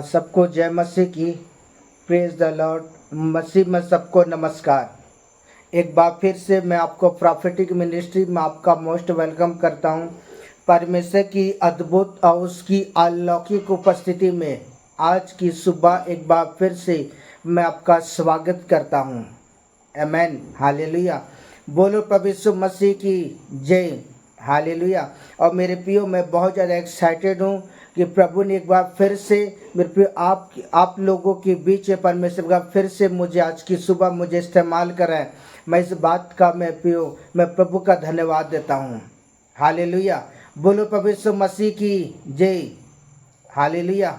सबको जय मसीह की। Praise the Lord. मसीह में सबको नमस्कार। एक बार फिर से मैं आपको प्रॉफिटिक मिनिस्ट्री में आपका मोस्ट वेलकम करता हूं। परमेश्वर की अद्भुत और उसकी अलौकिक उपस्थिति में आज की सुबह एक बार फिर से मैं आपका स्वागत करता हूं। आमेन, हालेलुया। बोलो प्रभु यीशु मसीह की जय, हालेलुया। और मेरे प्रियो, मैं बहुत ज़्यादा एक्साइटेड हूँ कि प्रभु ने एक बार फिर से मेरे प्रियो आप लोगों के बीच परमेश्वर का फिर से मुझे आज की सुबह मुझे इस्तेमाल करा है। मैं इस बात का मैं प्रभु का धन्यवाद देता हूँ। हालेलुया। बोलो प्रभु यीशु मसीह की जय, हालेलुया।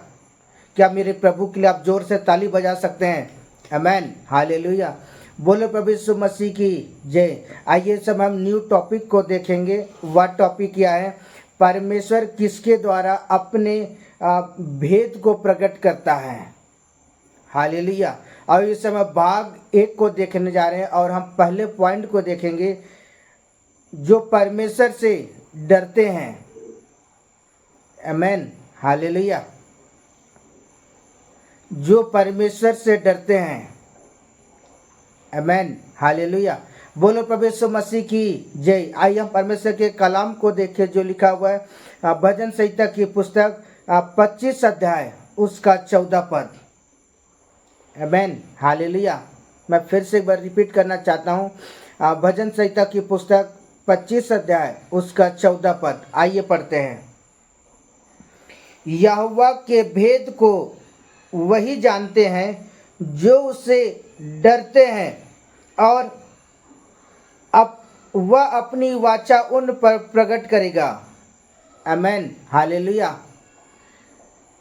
क्या मेरे प्रभु के लिए आप जोर से ताली बजा सकते हैं? आमेन, हालेलुया। बोलो प्रभु यीशु मसीह की जय। आइए सब हम न्यू टॉपिक को देखेंगे। वह टॉपिक क्या है? परमेश्वर किसके द्वारा अपने भेद को प्रकट करता है। हालेलुया। और इस समय भाग 1 को देखने जा रहे हैं और हम पहले पॉइंट को देखेंगे, जो परमेश्वर से डरते हैं। आमेन, हालेलुया। जो परमेश्वर से डरते हैं। आमेन, हालेलुया। बोलो प्रभु यीशु मसीह की जय। आइए हम परमेश्वर के कलाम को देखें जो लिखा हुआ है भजन संहिता की पुस्तक 25 अध्याय उसका 14 पद। आमेन, हालेलुया। मैं फिर से एक बार रिपीट करना चाहता हूँ। भजन संहिता की पुस्तक 25 अध्याय उसका 14 पद। आइए पढ़ते हैं। यहोवा के भेद को वही जानते हैं जो उससे डरते हैं, और अब वह अपनी वाचा उन पर प्रकट करेगा। आमेन, हालेलुया।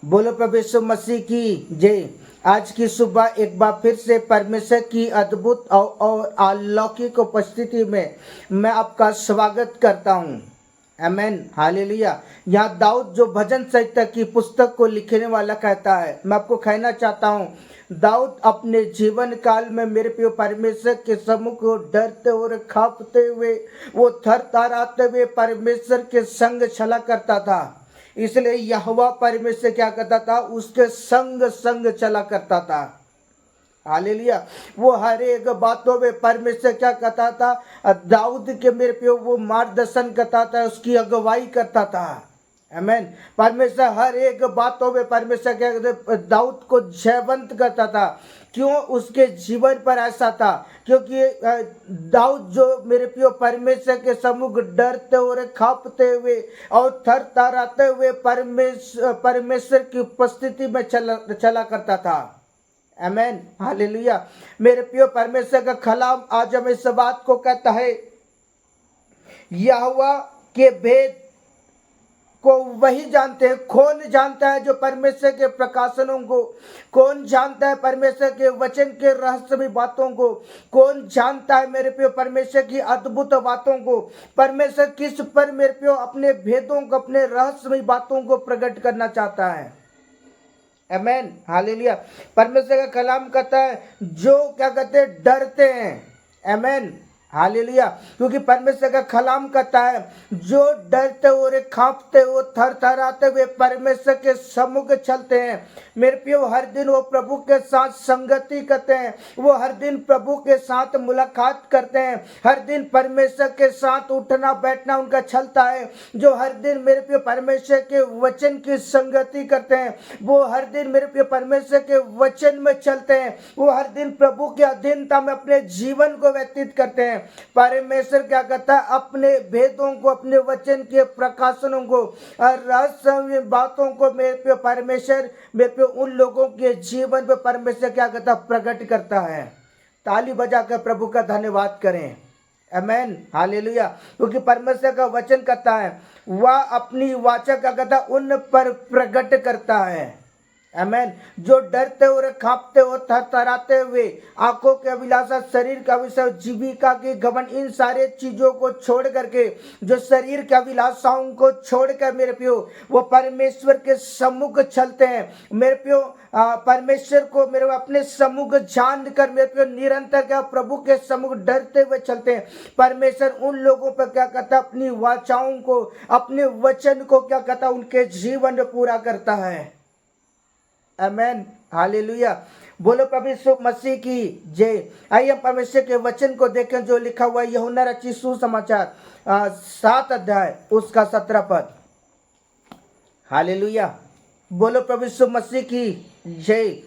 बोलो प्रभु यीशु मसीह की जय। आज की सुबह एक बार फिर से परमेश्वर की अद्भुत और अलौकिक उपस्थिति में मैं आपका स्वागत करता हूँ। आमेन, हालेलुया। यहाँ दाऊद जो भजन संहिता की पुस्तक को लिखने वाला कहता है, मैं आपको कहना चाहता हूँ, दाऊद अपने जीवन काल में मेरे प्रिय परमेश्वर के सम्मुख को डरते और कांपते हुए, वो थरथराते हुए परमेश्वर के संग चला करता था। इसलिए यहोवा परमेश्वर क्या करता था? उसके संग संग चला करता था। हालेलुया। वो हर एक बातों में परमेश्वर क्या करता था? दाऊद के मेरे पे वो मार्गदर्शन करता था, उसकी अगुवाई करता था। आमेन। परमेश्वर हर एक बातों में परमेश्वर क्या करते? दाऊद को जयवंत करता था। क्यों? उसके जीवन पर ऐसा था क्योंकि दाऊद जो मेरे प्रियो परमेश्वर के सम्मुख डरते हुए, कांपते हुए और थरथराते हुए परमेश्वर की उपस्थिति में चला करता था। आमेन, हालेलुया। मेरे प्रिय परमेश्वर का कलाम आज हमें इस बात को कहता है, यहोवा के भेद को वही जानते हैं। कौन जानता है? जो परमेश्वर के प्रकाशनों को। कौन जानता है परमेश्वर के वचन के रहस्यमय बातों को? कौन जानता है मेरे प्रिय परमेश्वर की अद्भुत बातों को? परमेश्वर किस पर मेरे प्रिय अपने भेदों को, अपने रहस्यमय बातों को प्रकट करना चाहता है। आमेन, हालेलुया। परमेश्वर का कलाम कहता है, जो क्या कहते हैं? डरते हैं। आमेन, हालेलुया। क्योंकि परमेश्वर का कलाम कहता है, जो डरते हुए, कांपते हुए, थरथराते हुए परमेश्वर के सम्मुख चलते हैं, मेरे प्रियो हर दिन वो प्रभु के साथ संगति करते हैं। वो हर दिन प्रभु के साथ मुलाकात करते हैं। हर दिन परमेश्वर के साथ उठना बैठना उनका चलता है। जो हर दिन मेरे प्रियो परमेश्वर के वचन की संगति करते हैं, वो हर दिन मेरे प्रियो परमेश्वर के वचन में चलते हैं। वो हर दिन प्रभु की अधीनता में अपने जीवन को व्यतीत करते हैं। परमेश्वर क्या करता है? अपने भेदों को, अपने वचन के प्रकाशनों को और रहस्यमय बातों को मेरे पे परमेश्वर मेरे पे उन लोगों के जीवन पे परमेश्वर क्या करता है? प्रकट करता है। ताली बजाकर प्रभु का धन्यवाद करें। आमेन, हालेलुया। क्योंकि परमेश्वर का वचन कहता है, वह अपनी वाचा क्या करता है? उन पर प्रकट करता है। आमेन। जो डरते हुए, कांपते हुए, थरथराते हुए, आंखों के अभिलाषा, शरीर का विषय, जीविका की घमंड, इन सारे चीजों को छोड़ करके, जो शरीर के अभिलाषाओं को छोड़कर मेरे प्रियो वो परमेश्वर के सम्मुख चलते हैं। मेरे प्रियो परमेश्वर को मेरे अपने सम्मुख जान कर मेरे प्रियो निरंतर क्या प्रभु के सम्मुख डरते हुए चलते हैं। परमेश्वर उन लोगों पर क्या करता है? अपनी वाचाओं को, अपने वचन को क्या करता है? उनके जीवन में पूरा करता है। आमेन, हालेलुया। बोलो प्रभु यीशु मसीह की जय। आइए हम परमेश्वर के वचन को देखें जो लिखा हुआ है यूहन्ना रचित सुसमाचार 7 अध्याय उसका 17 पद। हालेलुया। बोलो प्रभु यीशु मसीह की जय।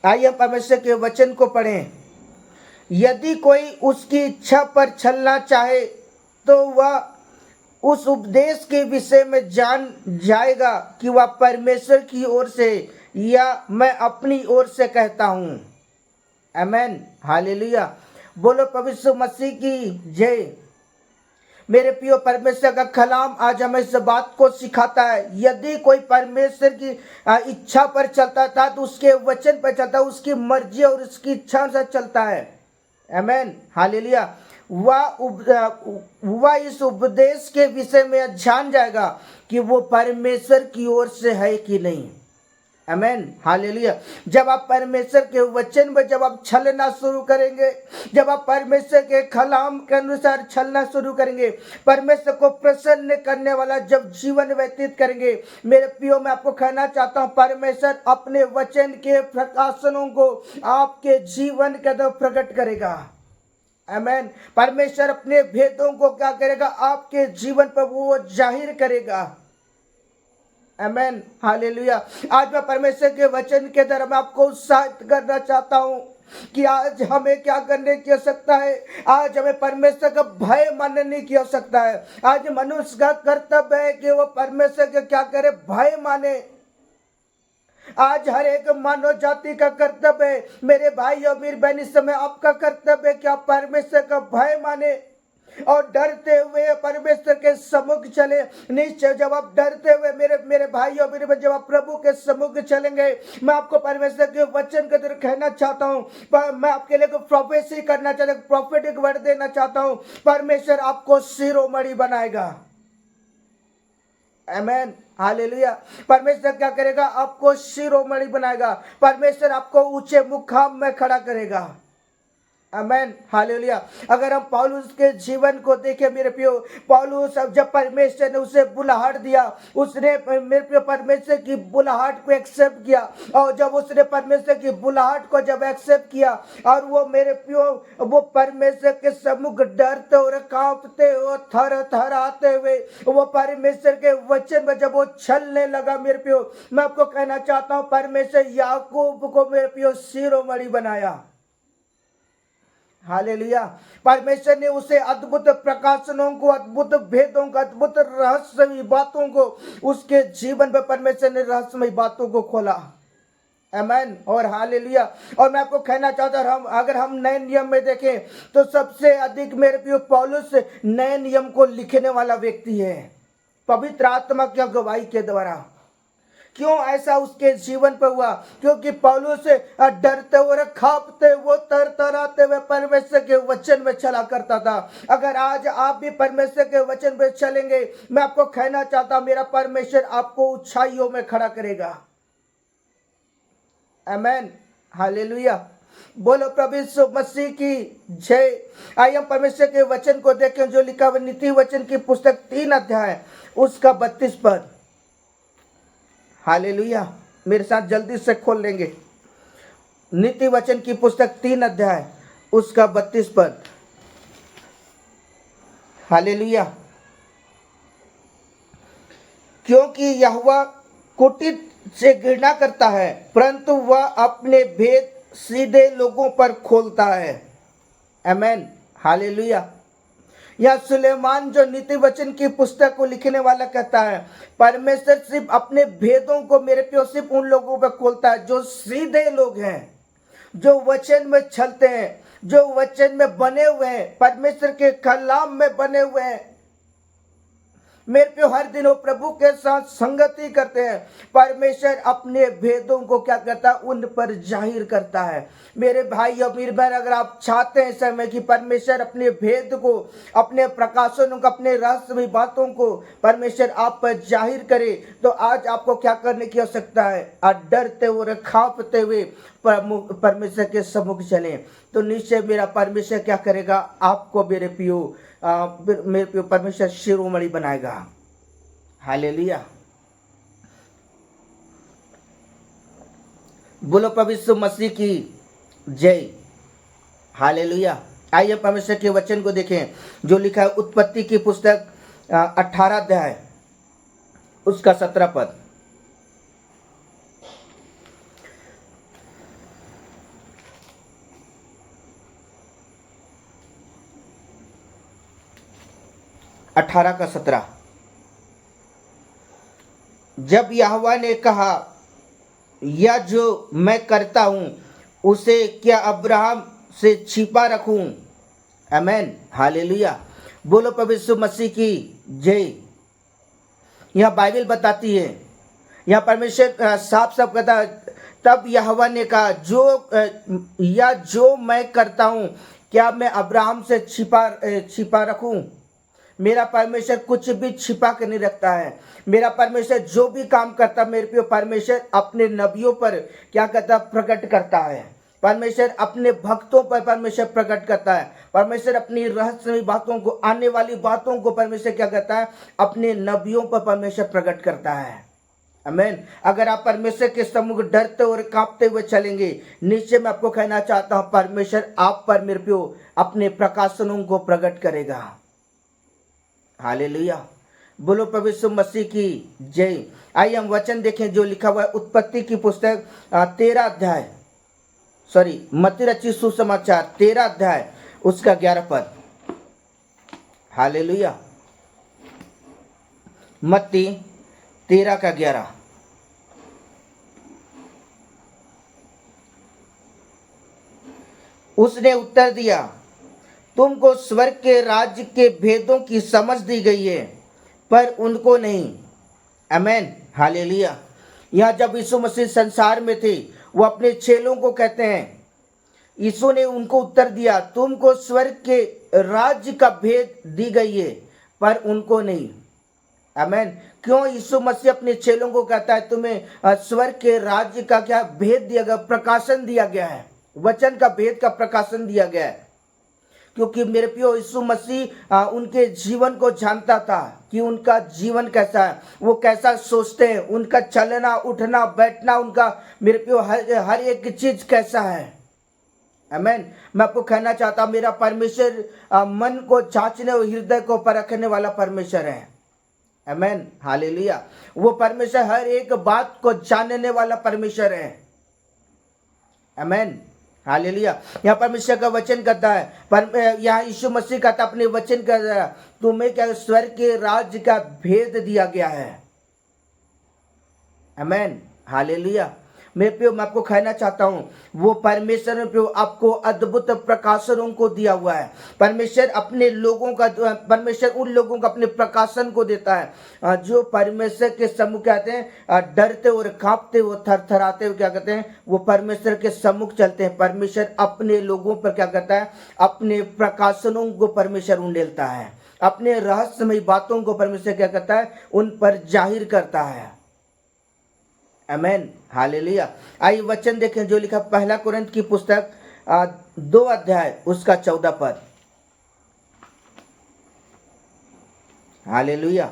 आइए हम परमेश्वर के वचन को पढ़ें। यदि कोई उसकी इच्छा पर चलना चाहे तो वह उस उपदेश के विषय में जान जाएगा कि वह परमेश्वर की ओर से या मैं अपनी ओर से कहता हूँ। आमेन, हालेलुया। बोलो प्रभु यीशु मसीह की जय। मेरे प्रियो, परमेश्वर का कलाम आज हमें इस बात को सिखाता है, यदि कोई परमेश्वर की इच्छा पर चलता था तो उसके वचन पर चलता है, उसकी मर्जी और उसकी इच्छा से चलता है। आमेन, हालेलुया। वह इस उपदेश के विषय में जान जाएगा कि वो परमेश्वर की ओर से है कि नहीं। आमेन, हालेलुया। जब आप परमेश्वर के वचन में जब आप चलना शुरू करेंगे, जब आप परमेश्वर के कलाम के अनुसार चलना शुरू करेंगे, परमेश्वर को प्रसन्न करने वाला जब जीवन व्यतीत करेंगे, मेरे प्रियो मैं आपको कहना चाहता हूँ, परमेश्वर अपने वचन के प्रकाशनों को आपके जीवन के अंदर प्रकट करेगा। आमेन। परमेश्वर अपने भेदों को क्या करेगा, आपके जीवन पर वो जाहिर करेगा। आमेन, हालेलुया। आज मैं परमेश्वर के वचन के द्वारा मैं आपको उत्साहित करना चाहता हूँ कि आज हमें क्या करने की आवश्यकता है। आज हमें परमेश्वर का भय मानने की आवश्यकता है। आज मनुष्य का कर्तव्य है कि वो परमेश्वर के क्या करे, भय माने। आज हर एक मानव जाति का कर्तव्य है, मेरे भाई और मेरी बहन, इस समय आपका कर्तव्य है कि आप परमेश्वर का भय माने और डरते हुए परमेश्वर के सम्मुख चले। निश्चय जब आप डरते हुए मेरे भाई और मेरे बहन जब आप प्रभु के सम्मुख चलेंगे, मैं आपको परमेश्वर के वचन के द्वारा कहना चाहता हूँ, मैं आपके लिए प्रोफेसी करना चाहता हूँ, प्रॉफिटिक वर्ड देना चाहता हूँ। परमेश्वर आपको शिरोमणि बनाएगा। आमेन, हालेलुया। परमेश्वर क्या करेगा, आपको शिरोमणि बनाएगा। परमेश्वर आपको ऊंचे मुकाम में खड़ा करेगा। आमेन, हालेलुया। अगर हम पौलुस के जीवन को देखें मेरे प्रियो, पौलुस जब परमेश्वर ने उसे बुलाहट दिया, उसने मेरे प्रियो परमेश्वर की बुलाहट को एक्सेप्ट किया। और जब उसने परमेश्वर की बुलाहट को जब एक्सेप्ट किया और वो मेरे प्रियो वो परमेश्वर के सम्मुख डरते और कांपते और थर थर आते हुए वो परमेश्वर के वचन में जब वो चलने लगा, मेरे प्रियो मैं आपको कहना चाहता हूँ, परमेश्वर याकूब को मेरे प्रियो शिरोमणि बनाया। हालेलुया। परमेश्वर ने उसे अद्भुत प्रकाशनों को, अद्भुत भेदों को, अद्भुत रहस्यमयी बातों को, उसके जीवन में परमेश्वर ने रहस्यमयी बातों को खोला। आमेन और हालेलुया। और मैं आपको कहना चाहता हूं, अगर हम नए नियम में देखें तो सबसे अधिक मेरे प्रिय पौलुस नए नियम को लिखने वाला व्यक्ति है, पवित्र आत्मा की अगुवाई के द्वारा। क्यों ऐसा उसके जीवन पर हुआ? क्योंकि पौलुस डरते हुए, कांपते वो तरतराते हुए परमेश्वर के वचन में चला करता था। अगर आज आप भी परमेश्वर के वचन में चलेंगे, मैं आपको कहना चाहता हूं, मेरा परमेश्वर आपको ऊंचाइयों में खड़ा करेगा। आमेन, हालेलुया। बोलो प्रभु यीशु मसीह की जय। आइए हम परमेश्वर के वचन को देखें जो लिखा हुआ नीति वचन की पुस्तक 3 अध्याय उसका 32 पद। हालेलुया, मेरे साथ जल्दी से खोल लेंगे। नीति वचन की पुस्तक 3 अध्याय उसका 32 पद। हालेलुया। क्योंकि यहोवा कुटिल से घृणा करता है, परंतु वह अपने भेद सीधे लोगों पर खोलता है। आमेन, हालेलुया। यह सुलेमान जो नीति वचन की पुस्तक को लिखने वाला कहता है, परमेश्वर सिर्फ अपने भेदों को मेरे प्रियो सिर्फ उन लोगों पर खोलता है जो सीधे लोग हैं, जो वचन में चलते हैं, जो वचन में बने हुए हैं, परमेश्वर के कलाम में बने हुए हैं। मेरे प्रियो हर दिन वो प्रभु के साथ संगति करते हैं। परमेश्वर अपने भेदों को क्या करता है, उन पर जाहिर करता है। मेरे भाई और मेरी बहन, अगर आप चाहते हैं समय कि परमेश्वर अपने भेद को, अपने प्रकाशनों को, अपने रहस्यमयी बातों को परमेश्वर आप पर जाहिर करे, तो आज आपको क्या करने की आवश्यकता है, डरते हुए, कांपते हुए परमेश्वर के सम्मुख चले। तो निश्चय मेरा परमेश्वर क्या करेगा, आपको मेरे प्रियो परमेश्वर शिरोमणि बनाएगा। हालेलुया। बोलो प्रभु यीशु मसीह की जय। हालेलुया। आइए परमेश्वर के वचन को देखें जो लिखा है उत्पत्ति की पुस्तक 18 अध्याय उसका 17 पद। अठारह का 17। जब यहोवा ने कहा यह जो मैं करता हूं उसे क्या अब्राहम से छिपा रखूं। आमेन। हालेलुया। बोलो प्रभु यीशु मसीह की जय। यह बाइबल बताती है, यह परमेश्वर साफ साफ कहता है, तब यहोवा ने कहा जो मैं करता हूं क्या मैं अब्राहम से छिपा रखूं। मेरा परमेश्वर कुछ भी छिपा के नहीं रखता है। मेरा परमेश्वर जो भी काम करता मेरे पे परमेश्वर अपने नबियों पर क्या कहता प्रकट करता है। परमेश्वर अपने भक्तों पर परमेश्वर प्रकट करता है। परमेश्वर अपनी रहस्यमयी बातों को, आने वाली बातों को परमेश्वर क्या करता है, अपने नबियों पर परमेश्वर प्रकट करता है। आमीन। अगर आप परमेश्वर के सम्मुख डरते और कांपते हुए चलेंगे, नीचे मैं आपको कहना चाहता हूं परमेश्वर आप पर मेरे पे अपने प्रकाशनों को प्रकट करेगा। हालेलुया। बोलो प्रभु यीशु मसीह की जय। आइए हम वचन देखें जो लिखा हुआ है उत्पत्ति की पुस्तक 13 अध्याय, मत्ती रचित सुसमाचार 13 अध्याय उसका 11 पद। हालेलुया। मत्ती 13 का 11। उसने उत्तर दिया, तुमको स्वर्ग के राज्य के भेदों की समझ दी गई है पर उनको नहीं। आमेन। हालेलुया। यहाँ जब यीशु मसीह संसार में थे वो अपने चेलों को कहते हैं, यीशु ने उनको उत्तर दिया, तुमको स्वर्ग के राज्य का भेद दी गई है पर उनको नहीं। आमेन। क्यों यीशु मसीह अपने चेलों को कहता है तुम्हें स्वर्ग के राज्य का क्या भेद दिया गया, प्रकाशन दिया गया है, वचन का भेद का प्रकाशन दिया गया है। क्योंकि मेरे प्रियो यीशु मसीह उनके जीवन को जानता था कि उनका जीवन कैसा है, वो कैसा सोचते हैं, उनका चलना उठना बैठना, उनका मेरे प्रियो हर एक चीज कैसा है। आमीन। मैं आपको कहना चाहता हूं मेरा परमेश्वर मन को जांचने और हृदय को परखने वाला परमेश्वर है। आमीन। हालेलुया। वो परमेश्वर हर एक बात को जानने वाला परमेश्वर है। आमीन। हालेलुया। यहाँ परमेश्वर का वचन कहता है, पर यहाँ यीशु मसीह कहता अपने वचन का तुम्हें क्या स्वर्ग के राज्य का भेद दिया गया है। आमीन। हालेलुया। मेरे प्रियो मैं आपको कहना चाहता हूँ वो परमेश्वर ने प्रियो आपको अद्भुत प्रकाशनों को दिया हुआ है। परमेश्वर अपने लोगों का, परमेश्वर उन लोगों को अपने प्रकाशन को देता है जो परमेश्वर के सम्मुख कहते हैं डरते और कांपते हुए थरथराते हुए क्या कहते हैं वो परमेश्वर के सम्मुख चलते हैं। परमेश्वर अपने लोगों पर क्या करता है, अपने प्रकाशनों को परमेश्वर उंडेलता है, अपने रहस्यमयी बातों को परमेश्वर क्या करता है उन पर जाहिर करता है। आमीन। हालेलुया। आइए वचन देखें जो लिखा पहला कुरिन्थ की पुस्तक 2 अध्याय उसका 14 पद। हालेलुया।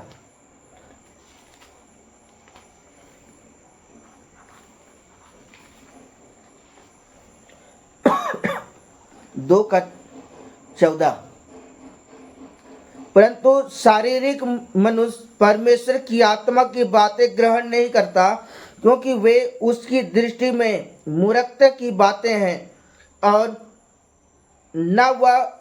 दो का 14। परंतु शारीरिक मनुष्य परमेश्वर की आत्मा की बातें ग्रहण नहीं करता क्योंकि वे उसकी दृष्टि में मूर्खता की बातें हैं और न वह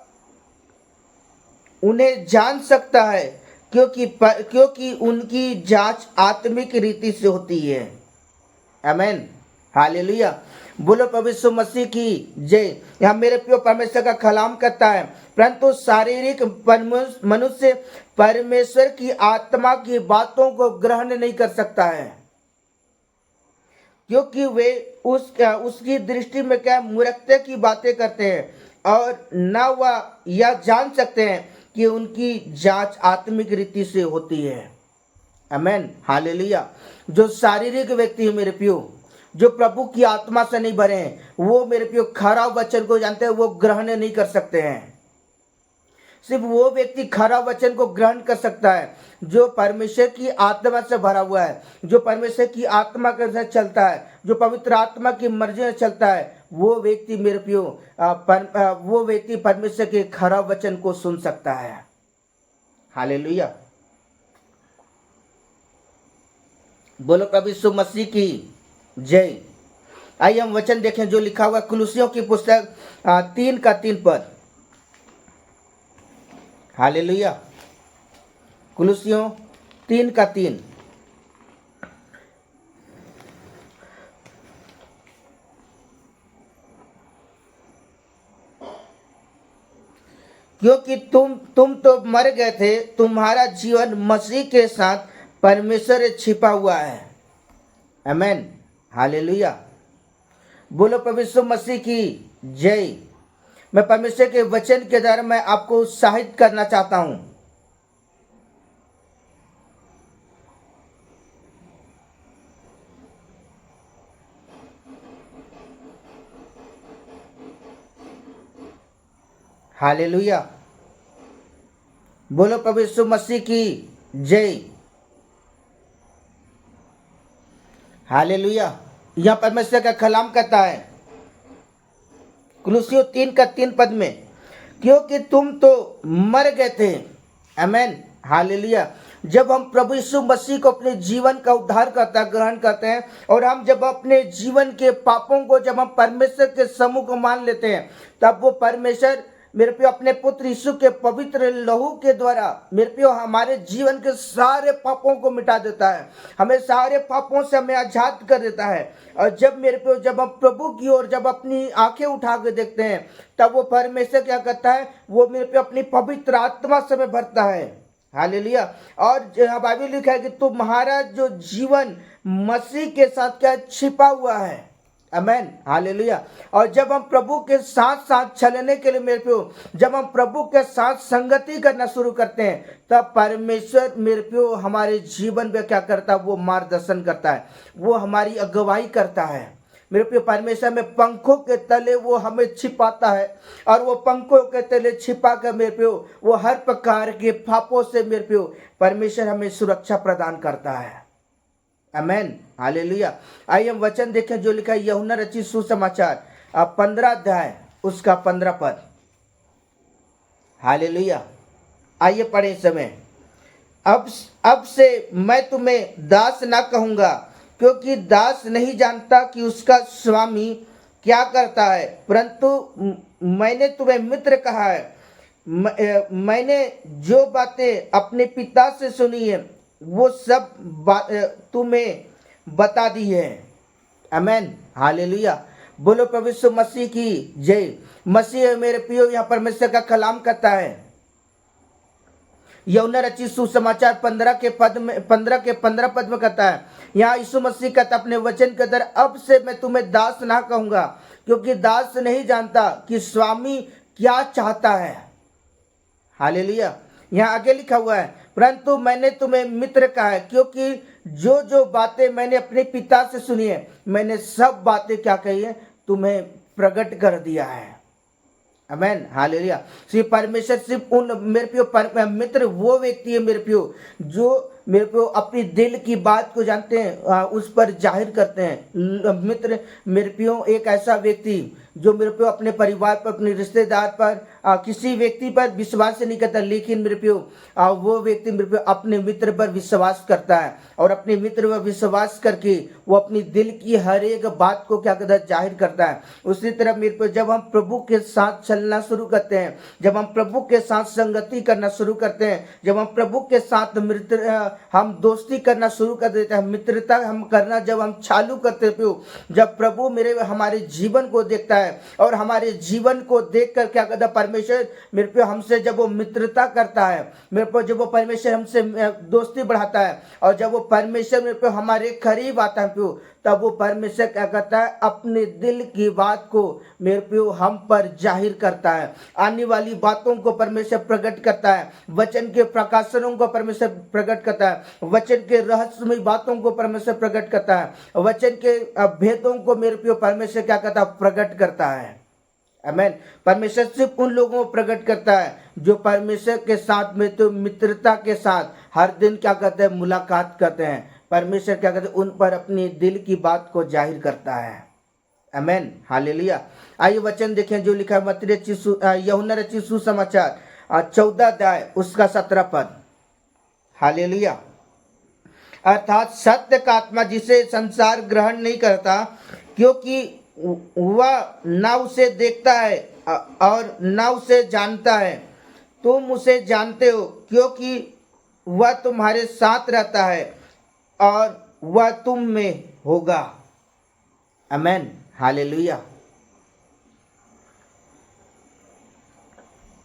उन्हें जान सकता है क्योंकि उनकी जांच आत्मिक रीति से होती है। आमीन। हालेलुया। बोलो प्रभु यीशु मसीह की जय। यहाँ मेरे प्रिय परमेश्वर का कलाम करता है, परंतु शारीरिक मनुष्य परमेश्वर की आत्मा की बातों को ग्रहण नहीं कर सकता है क्योंकि वे उसकी दृष्टि में क्या मूर्खता की बातें करते हैं और न वह यह जान सकते हैं कि उनकी जांच आत्मिक रीति से होती है। आमीन। हालेलुया। जो शारीरिक व्यक्ति है मेरे प्रियो, जो प्रभु की आत्मा से नहीं भरे हैं, वो मेरे प्रियो खरा वचन को जानते हैं, वो ग्रहण नहीं कर सकते हैं। सिर्फ वो व्यक्ति खरा वचन को ग्रहण कर सकता है जो परमेश्वर की आत्मा से भरा हुआ है, जो परमेश्वर की आत्मा के साथ चलता है, जो पवित्र आत्मा की मर्जी में चलता है। वो व्यक्ति मेरे प्रियो वो व्यक्ति परमेश्वर के खरा वचन को सुन सकता है। हालेलुया, बोलो प्रभु यीशु मसीह की जय। आइए हम वचन देखें जो लिखा हुआ कुलुसियों की पुस्तक 3:3। हालेलुया, कुलुसियों 3:3। क्योंकि तुम तो मर गए थे, तुम्हारा जीवन मसीह के साथ परमेश्वर से छिपा हुआ है। आमेन, हालेलुया, बोलो प्रभु यीशु मसीह की जय। मैं परमेश्वर के वचन के द्वारा मैं आपको उत्साहित करना चाहता हूं। हालेलुया, बोलो प्रभु यीशु मसीह की जय। हालेलुया, यह परमेश्वर का कलाम कहता है कुलुसियों 3:3 में, क्योंकि तुम तो मर गए थे। आमेन, हालेलुया। जब हम प्रभु यीशु मसीह को अपने जीवन का उद्धार करता ग्रहण करते हैं और हम जब अपने जीवन के पापों को जब हम परमेश्वर के समूह को मान लेते हैं, तब वो परमेश्वर मेरे प्रियो अपने पुत्र यीशु के पवित्र लहू के द्वारा मेरे प्रियो हमारे जीवन के सारे पापों को मिटा देता है, हमें सारे पापों से हमें आजाद कर देता है। और जब मेरे प्रियो जब हम प्रभु की ओर जब अपनी आंखें उठा के देखते हैं, तब वो परमेश्वर क्या करता है, वो मेरे प्रियो अपनी पवित्र आत्मा से हमें भरता है। हालेलुया, और यहाँ बाइबल लिखा है कि तुम्हारा जो जीवन मसीह के साथ क्या छिपा हुआ है। आमेन, हालेलुया। और जब हम प्रभु के साथ साथ चलने के लिए मेरे प्यो, जब हम प्रभु के साथ संगति करना शुरू करते हैं, तब परमेश्वर मेरे प्यो हमारे जीवन में क्या करता है, वो मार्गदर्शन करता है, वो हमारी अगुवाई करता है। मेरे प्यो परमेश्वर में पंखों के तले वो हमें छिपाता है, और वो पंखों के तले छिपा कर मेरे प्यो वो हर प्रकार के पापों से मेरे प्यो परमेश्वर हमें सुरक्षा प्रदान करता है। आमेन, हालेलुया। आइए हम वचन देखें जो लिखा है यूहन्ना रचित सुसमाचार 15 अध्याय उसका 15 पद। हालेलुया, आइए पढ़े इस समय। अब से मैं तुम्हें दास ना कहूँगा, क्योंकि दास नहीं जानता कि उसका स्वामी क्या करता है, परंतु मैंने तुम्हें मित्र कहा है। मैंने जो बातें अपने पिता से सुनी है वो सब तुम्हें बता दी है। आमेन, हालेलुया, बोलो प्रभु यीशु मसीह की जय। मसीह मेरे प्रियो यहाँ परमेश्वर का कलाम कहता है यूहन्ना रचित सुसमाचार 15 के 15 पद में कहता है, यहाँ यीशु मसीह कहता अपने वचन के अंदर, अब से मैं तुम्हें दास ना कहूँगा, क्योंकि दास नहीं जानता कि स्वामी क्या चाहता है। हालेलुया, यहाँ आगे लिखा हुआ है, परंतु मैंने तुम्हें मित्र कहा है, क्योंकि जो जो बातें मैंने अपने पिता से सुनी है, मैंने सब बातें क्या कही है, तुम्हें प्रकट कर दिया है। आमेन, हालेलुया। सिर्फ परमेश्वर सिर्फ उन मेरे प्रियो मित्र वो व्यक्ति है मेरे प्रियो जो मेरे प्रियो अपनी दिल की बात को जानते हैं, उस पर जाहिर करते हैं। मित्र मेरे प्रियो एक ऐसा व्यक्ति जो मेरे प्रियो अपने परिवार पर, अपने रिश्तेदार पर, किसी व्यक्ति पर विश्वास नहीं करता, लेकिन मेरे प्रियो वो व्यक्ति मेरे प्रियो अपने मित्र पर विश्वास करता है, और अपने मित्र पर विश्वास करके वो अपनी दिल की हर एक बात को क्या करता है, जाहिर करता है। उसी तरह मेरे प्रियो जब हम प्रभु के साथ चलना शुरू करते हैं, जब हम प्रभु के साथ संगति करना शुरू करते हैं, जब हम प्रभु के साथ मित्र हम दोस्ती करना शुरू कर देते हैं, मित्रता हम करना जब हम चालू करते हैं, जब प्रभु हमारे जीवन को देखता है, और हमारे जीवन को देखकर क्या करता है परमेश्वर मेरे पे हमसे जब वो मित्रता करता है, मेरे पे जब वो परमेश्वर हमसे दोस्ती बढ़ाता है, और जब वो परमेश्वर मेरे पे हमारे करीब आता है, तब वो परमेश्वर क्या करता है, अपने दिल की बात को मेरे पे हम पर जाहिर करता है, आने वाली बातों को परमेश्वर प्रकट करता है, वचन के प्रकाशनों को परमेश्वर प्रकट करता है, वचन के रहस्यमय बातों को परमेश्वर प्रकट करता है, वचन के भेदों को मेरे पे परमेश्वर क्या करता है, प्रकट करता है। आमेन। परमेश्वर सिर्फ उन लोगों को प्रकट करता है जो परमेश्वर के साथ में तो मित्रता के साथ हर दिन क्या करते हैं, मुलाकात करते हैं। परमेश्वर क्या करते हैं, उन पर अपनी दिल की बात को जाहिर करता है। आमेन, हालेलुया। आइए वचन देखें जो लिखा है मत्ती रचित यूहन्ना रचित सुसमाचार 14 अध्याय उसका 17 पद। हालेलुया। अर्थात सत्य का आत्मा जिसे संसार ग्रहण नहीं करता, क्योंकि वह न उसे देखता है और न उसे जानता है। तुम उसे जानते हो क्योंकि वह तुम्हारे साथ रहता है और वह तुम में होगा। आमेन, हालेलुया।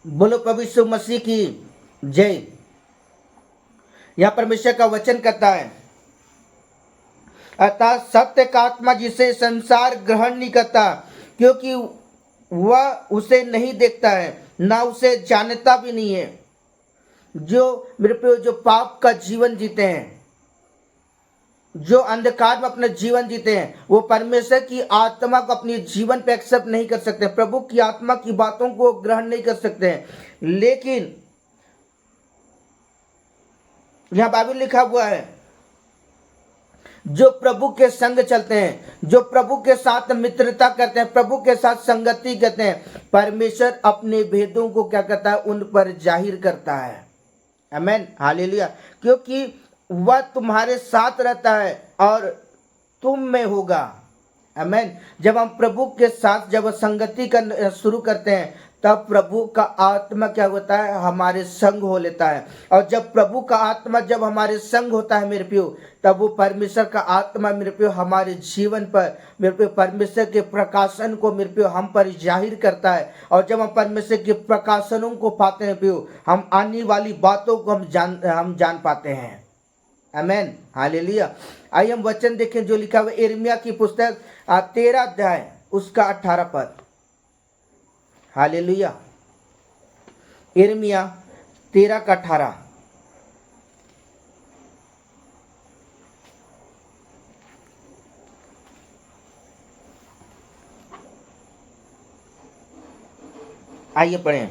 बोलो प्रभु यीशु मसीह की जय। यह परमेश्वर का वचन कहता है, अर्थात सत्य का आत्मा जिसे संसार ग्रहण नहीं करता, क्योंकि वह उसे नहीं देखता है ना उसे जानता भी नहीं है। जो मेरे प्रियो जो पाप का जीवन जीते हैं, जो अंधकार में अपना जीवन जीते हैं, वो परमेश्वर की आत्मा को अपने जीवन पे एक्सेप्ट नहीं कर सकते, प्रभु की आत्मा की बातों को ग्रहण नहीं कर सकते हैं। लेकिन यहां बाइबल लिखा हुआ है, जो प्रभु के संग चलते हैं, जो प्रभु के साथ मित्रता करते हैं, प्रभु के साथ संगति करते हैं, परमेश्वर अपने भेदों को क्या करता है, उन पर जाहिर करता है। आमेन, हालेलुया। क्योंकि वह तुम्हारे साथ रहता है और तुम में होगा। आमेन। जब हम प्रभु के साथ जब संगति करना शुरू करते हैं, तब प्रभु का आत्मा क्या होता है, हमारे संग हो लेता है। और जब प्रभु का आत्मा जब हमारे संग होता है मेरे प्रियो, तब वो परमेश्वर का आत्मा मेरे प्रियो हमारे जीवन पर मेरे प्रियो परमेश्वर के प्रकाशन को मेरे प्रियो हम पर जाहिर करता है। और जब हम परमेश्वर के प्रकाशनों को पाते हैं प्रियो, हम आने वाली बातों को हम जान पाते हैं। आमेन, हालेलुया। आइए हम वचन देखें जो लिखा हुआ यिर्मयाह की पुस्तक 13 अध्याय उसका 18 पद। हालेलुया। यिर्मयाह 13 का 18। आइए पढ़ें।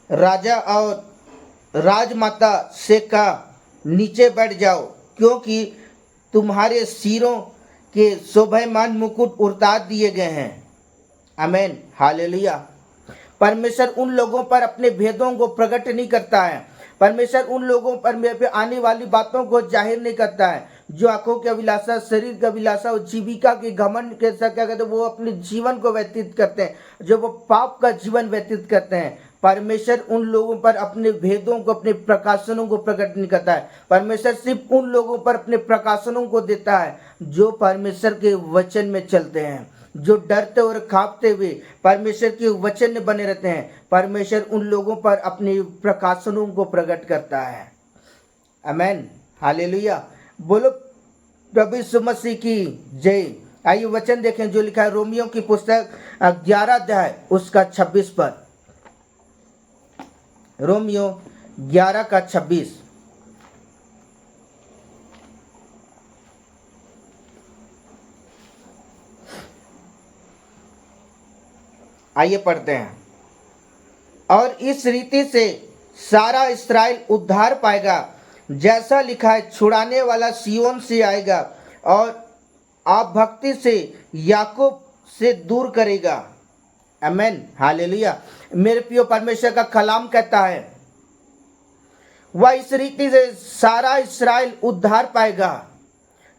राजा और राजमाता से का नीचे बैठ जाओ, क्योंकि तुम्हारे सिरों के शोभायमान मुकुट उतार दिए गए हैं। आमेन, हालेलुया। परमेश्वर उन लोगों पर अपने भेदों को प्रकट नहीं करता है। परमेश्वर उन लोगों पर मेरे पे आने वाली बातों को जाहिर नहीं करता है जो आंखों की अभिलाषा, शरीर की अभिलाषा और जीविका के घमंड के साथ क्या कहते हैं, वो अपने जीवन को व्यतीत करते हैं, जो वो पाप का जीवन व्यतीत करते हैं। परमेश्वर उन लोगों पर अपने भेदों को, अपने प्रकाशनों को प्रकट नहीं करता है। परमेश्वर सिर्फ उन लोगों पर अपने प्रकाशनों को देता है जो परमेश्वर के वचन में चलते हैं, जो डरते और कांपते हुए परमेश्वर के वचन में बने रहते हैं। परमेश्वर उन लोगों पर अपने प्रकाशनों को प्रकट करता है। आमेन, हालेलुया। बोलो प्रभु यीशु मसीह की जय। आइए वचन देखें जो लिखा है रोमियो की पुस्तक 11 अध्याय उसका 26 पद। रोमियो 11 का 26। आइए पढ़ते हैं। और इस रीति से सारा इस्राएल उद्धार पाएगा, जैसा लिखा है, छुड़ाने वाला सियोन से आएगा और आप भक्ति से याकूब से दूर करेगा। आमेन, हालेलुया। मेरे प्रिय परमेश्वर का कलाम कहता है, वह इस रीति से सारा इस्राएल उद्धार पाएगा,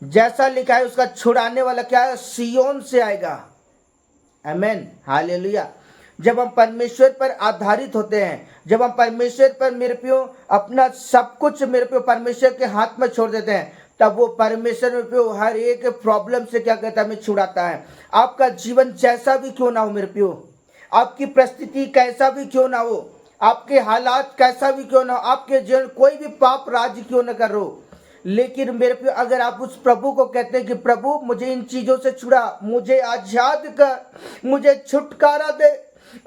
जैसा लिखा है, उसका छुड़ाने वाला क्या है, सियोन से आएगा। आमेन, हालेलुया। जब हम परमेश्वर पर आधारित होते हैं, जब हम परमेश्वर पर मेरे प्रियो अपना सब कुछ मेरे प्रियो परमेश्वर के हाथ में छोड़ देते हैं, तब वो परमेश्वर मेरे प्रियो हर एक प्रॉब्लम से क्या कहता है, हमें छुड़ाता है। आपका जीवन जैसा भी क्यों ना हो मेरे प्रियो, आपकी परिस्थिति कैसा भी क्यों ना हो, आपके हालात कैसा भी क्यों ना हो, आपके जीवन कोई भी पाप राज क्यों न कर हो, लेकिन मेरे प्रियो अगर आप उस प्रभु को कहते हैं कि प्रभु मुझे इन चीजों से छुड़ा, मुझे आजाद कर, मुझे छुटकारा दे,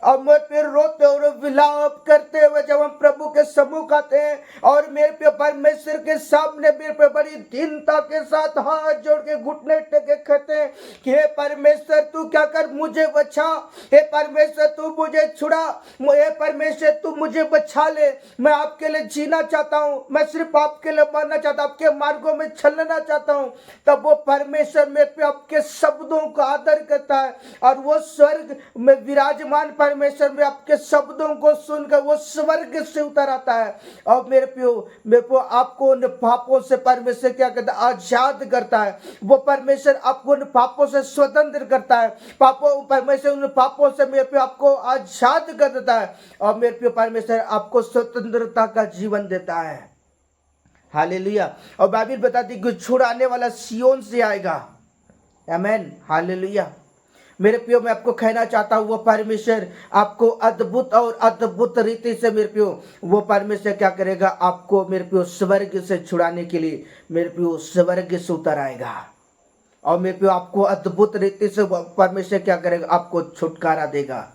और मेरे पे रोते और विलाप करते हुए जब हम प्रभु के सम्मुख आते हैं और मेरे पे परमेश्वर के सामने मेरे पे बड़ी दीनता के साथ हाथ जोड़ के घुटने टेके कहते हैं कि हे परमेश्वर तू क्या कर मुझे बचा, हे परमेश्वर तू मुझे छुड़ा, हे परमेश्वर तू मुझे बचा ले, मैं आपके लिए जीना चाहता हूँ, मैं सिर्फ आपके लिए मरना चाहता हूँ, आपके मार्गों में चलना चाहता हूँ। तब वो परमेश्वर मेरे पे आपके शब्दों का आदर करता है और वो स्वर्ग में विराजमान परमेश्वर में आपके शब्दों को सुनकर वो स्वर्ग से उतर आता है और मेरे को आपको उन पापों से परमेश्वर क्या करता है, आजाद करता है। वो परमेश्वर आपको उन पापों से स्वतंत्र करता है, परमेश्वर उन पापों से मेरे पे आपको आजाद कर देता है और मेरे पे परमेश्वर आपको स्वतंत्रता का जीवन देता है। हालेलुया। और बाइबल बताती कि छुड़ाने वाला सियोन से आएगा। आमीन। हालेलुया। मेरे प्रियो मैं आपको कहना चाहता हूँ वो परमेश्वर आपको अद्भुत और अद्भुत रीति से मेरे प्रियो वो परमेश्वर क्या करेगा, आपको मेरे प्रियो स्वर्ग से छुड़ाने के लिए मेरे प्रियो स्वर्ग से उतर आएगा और मेरे प्रियो आपको अद्भुत रीति से परमेश्वर क्या करेगा, आपको छुटकारा देगा।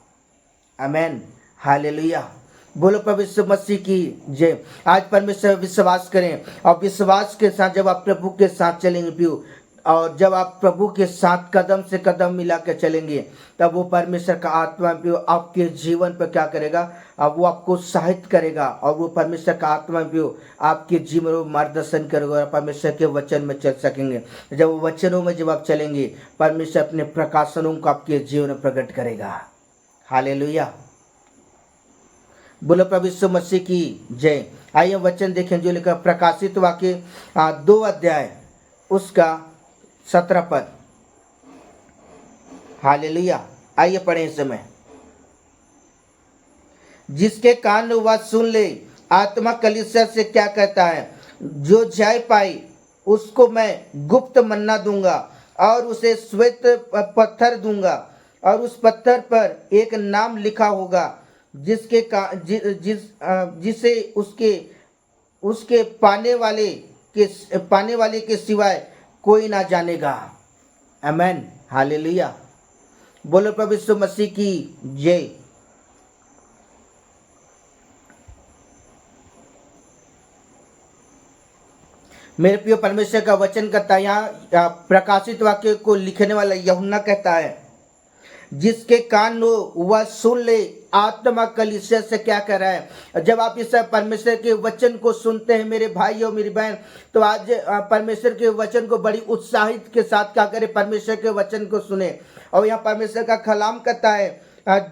आमीन। हालेलुया। बोलो प्रभु यीशु मसीह की जय। आज परमेश्वर विश्वास करें और विश्वास के साथ जब आप प्रभु के साथ चलेंगे प्रियो और जब आप प्रभु के साथ कदम से कदम मिला के चलेंगे तब वो परमेश्वर का आत्मा भी आपके जीवन पर क्या करेगा, अब वो आपको उत्साहित करेगा और वो परमेश्वर का आत्मा भी आपके जीवन में मार्गदर्शन करेगा और परमेश्वर के वचन में चल सकेंगे। जब वचनों में जब आप चलेंगे परमेश्वर अपने प्रकाशनों को आपके जीवन में प्रकट करेगा। हालेलुया। बोलो प्रभु यीशु मसीह की जय। आइए वचन देखें जो लिखा प्रकाशित वाक्य 2 अध्याय उसका 17 पद। हालेलुया। आइए पढ़ें इस समय। जिसके कान वह सुन ले आत्मा कलीसिया से क्या कहता है, जो जय पाई उसको मैं गुप्त मन्ना दूंगा और उसे श्वेत पत्थर दूंगा और उस पत्थर पर एक नाम लिखा होगा जिसे उसके पाने वाले के सिवाय कोई ना जानेगा। आमीन। हालेलुया। बोलो प्रभु यीशु मसीह की जय। मेरे प्रिय परमेश्वर का वचन कहता है, यहाँ प्रकाशित वाक्य को लिखने वाला यूहन्ना कहता है, जिसके कान हो वह सुन ले आत्मा कलीसिया से क्या कर रहा है। जब आप इस परमेश्वर के वचन को सुनते हैं मेरे भाई और मेरी बहन, तो आज परमेश्वर के वचन को बड़ी उत्साहित के साथ क्या करें, परमेश्वर के वचन को सुने। और यहाँ परमेश्वर का कलाम कहता है,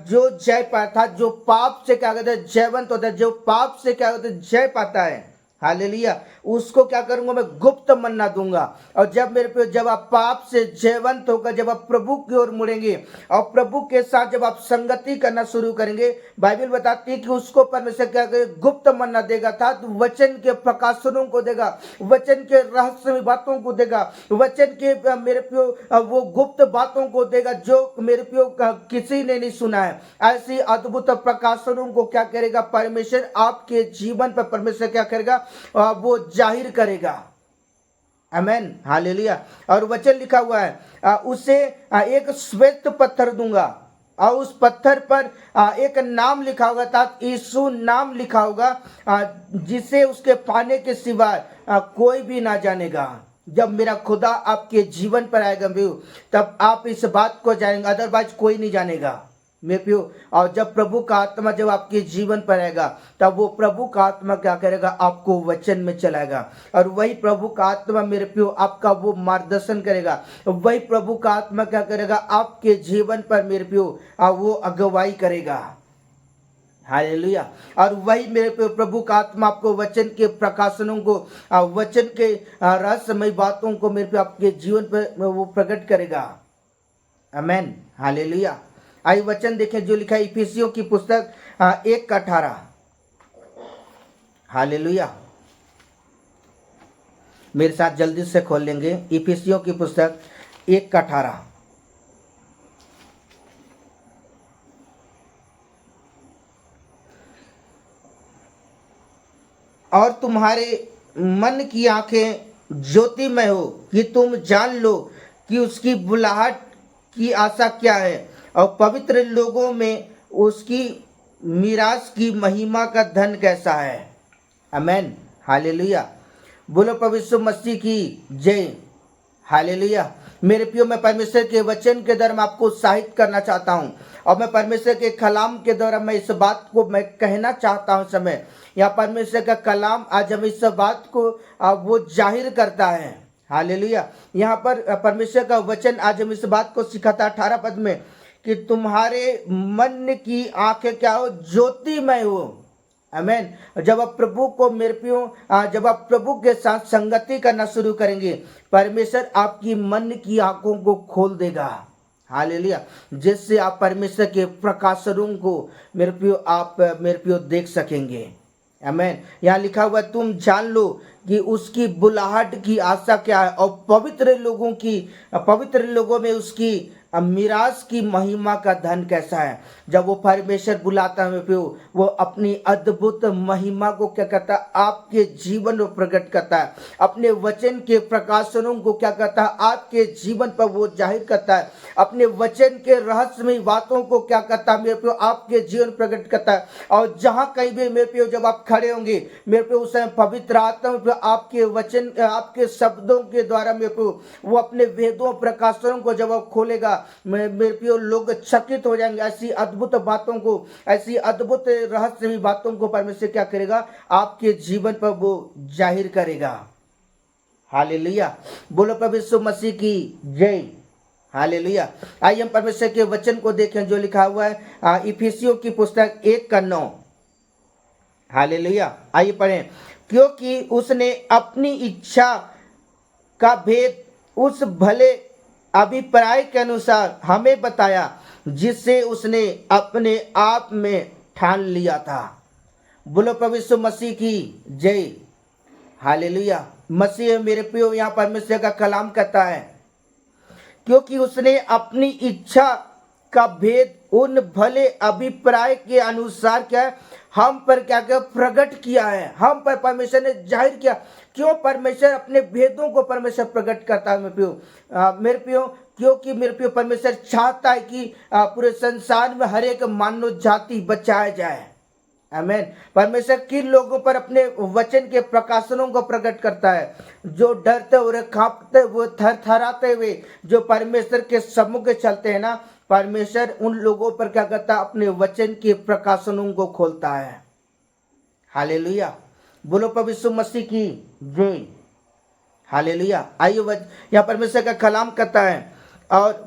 जो जय पाता, जो पाप से क्या कहते हैं जयवंत होता है, जो पाप से क्या कहते हैं जय पाता है, हालेलुया, उसको क्या करूंगा मैं गुप्त मन्ना दूंगा। और जब आप पाप से जयवंत होकर जब आप प्रभु की ओर मुड़ेंगे और प्रभु के साथ जब आप संगति करना शुरू करेंगे, बाइबल बताती है कि उसको परमेश्वर क्या करेगा, गुप्त मन्ना देगा, था वचन के प्रकाशनों को देगा, वचन के रहस्यमय बातों को देगा, वचन के मेरे प्यो वो गुप्त बातों को देगा जो मेरे प्यो किसी ने नहीं सुना है। ऐसी अद्भुत प्रकाशनों को क्या करेगा परमेश्वर आपके जीवन पर परमेश्वर क्या करेगा, वो जाहिर करेगा। आमीन। हालेलुया। और वचन लिखा हुआ है, उसे एक श्वेत पत्थर दूंगा और उस पत्थर पर एक नाम लिखा होगा, अर्थात यीशु नाम लिखा होगा, जिसे उसके पाने के सिवाय कोई भी ना जानेगा। जब मेरा खुदा आपके जीवन पर आएगा तब आप इस बात को जानेंगे, अदरवाइज कोई नहीं जानेगा मेरे प्रियो। और जब प्रभु का आत्मा जब आपके जीवन पर आएगा तब वो प्रभु का आत्मा क्या करेगा, आपको वचन में चलाएगा और वही प्रभु का आत्मा मेरे प्रियो आपका वो मार्गदर्शन करेगा। वही प्रभु का आत्मा क्या करेगा, आपके जीवन पर मेरे प्रियो वो अगुवाई करेगा। हालेलुया। और वही मेरे प्रभु का आत्मा आपको वचन के प्रकाशनों को, वचन के रहस्यमय बातों को मेरे पे आपके जीवन पर वो प्रकट करेगा। आमीन। हालेलुया। आइए वचन देखें जो लिखा है इफिसियों की पुस्तक 1:18। हालेलुया। मेरे साथ जल्दी से खोल लेंगे इफिसियों की पुस्तक 1:18। और तुम्हारे मन की आंखें ज्योतिमय हो कि तुम जान लो कि उसकी बुलाहट की आशा क्या है और पवित्र लोगों में उसकी मीरास की महिमा का धन कैसा है। आमेन, हालेलुया। बोलो प्रभु यीशु मसीह की जय, हालेलुया। मेरे प्रियो, मैं परमेश्वर के वचन के द्वारा मैं आपको उत्साहित करना चाहता हूँ, और मैं परमेश्वर के कलाम के द्वारा मैं इस बात को मैं कहना चाहता हूँ। समय या परमेश्वर का कलाम आज हम इस बात को वो जाहिर करता है। हालेलुया। यहाँ पर परमेश्वर का वचन आज हम इस बात को सिखाता 18 पद में कि तुम्हारे मन की आंखें क्या हो, ज्योतिमय हो। आमेन। जब आप प्रभु को, मेरे प्रियो, जब आप प्रभु के साथ संगति करना शुरू करेंगे, परमेश्वर आपकी मन की आंखों को खोल देगा। हालेलुया। जिससे आप परमेश्वर के प्रकाशनों को मेरे प्रियो आप मेरे प्रियो देख सकेंगे। आमेन। यहाँ लिखा हुआ तुम जान लो कि उसकी बुलाहट की आशा क्या है, और पवित्र लोगों में उसकी मीरास की महिमा का धन कैसा है। जब वो परमेश्वर बुलाता है वो अपनी अद्भुत महिमा को क्या करता है, आपके जीवन में प्रकट करता है। अपने वचन के प्रकाशनों को क्या करता है, आपके जीवन पर वो जाहिर करता है। अपने वचन के रहस्यमय बातों को क्या करता है, मेरे प्रियो आपके जीवन प्रकट करता है। और जहां कहीं भी मेरे प्रियो जब आप खड़े होंगे, मेरे प्रियो उस समय पवित्र आत्मा आपके वचन, आपके शब्दों के द्वारा मेरे प्रियो वो अपने वेदों प्रकाशनों को जब आप खोलेगा, मेरे प्रियो लोग चकित हो जाएंगे। ऐसी अद्भुत बातों को, ऐसी अद्भुत रहस्यमय बातों को परमेश्वर क्या करेगा, आपके जीवन पर वो जाहिर करेगा। हालेलुया। बोलो प्रभु यीशु मसीह की जय, हालेलुया। आइए हम परमेश्वर के वचन को देखें जो लिखा हुआ है इफिसियों की पुस्तक 1:9। हालेलुया। आइए पढ़ें। क्योंकि उसने अपनी इच्छा का भेद उस भले अभिप्राय के अनुसार हमें बताया, जिससे उसने अपने आप में ठान लिया था। बोलो प्रभु यीशु मसीह की जय, हालेलुया। मसीह मेरे प्रियो यहाँ परमेश्वर का कलाम करता है, क्योंकि उसने अपनी इच्छा का भेद उन भले अभिप्राय के अनुसार क्या हम पर क्या क्या प्रकट किया है, हम पर परमेश्वर ने जाहिर किया। क्यों परमेश्वर अपने भेदों को परमेश्वर प्रकट करता है मेरे प्रियो, क्योंकि मेरे प्रियो परमेश्वर चाहता है कि पूरे संसार में हर एक मानव जाति बचाया जाए। आमेन। परमेश्वर किन लोगों पर अपने वचन के प्रकाशनों को प्रकट करता है, जो डरते हुए, कांपते हुए, थरथराते हुए जो परमेश्वर के सम्मुख चलते हैं ना, परमेश्वर उन लोगों पर क्या करता है, अपने वचन के प्रकाशनों को खोलता है। हालेलुया। बोलो प्रभु यीशु मसीह की जय, हालेलुया। आइए यहाँ परमेश्वर का कलाम करता है, और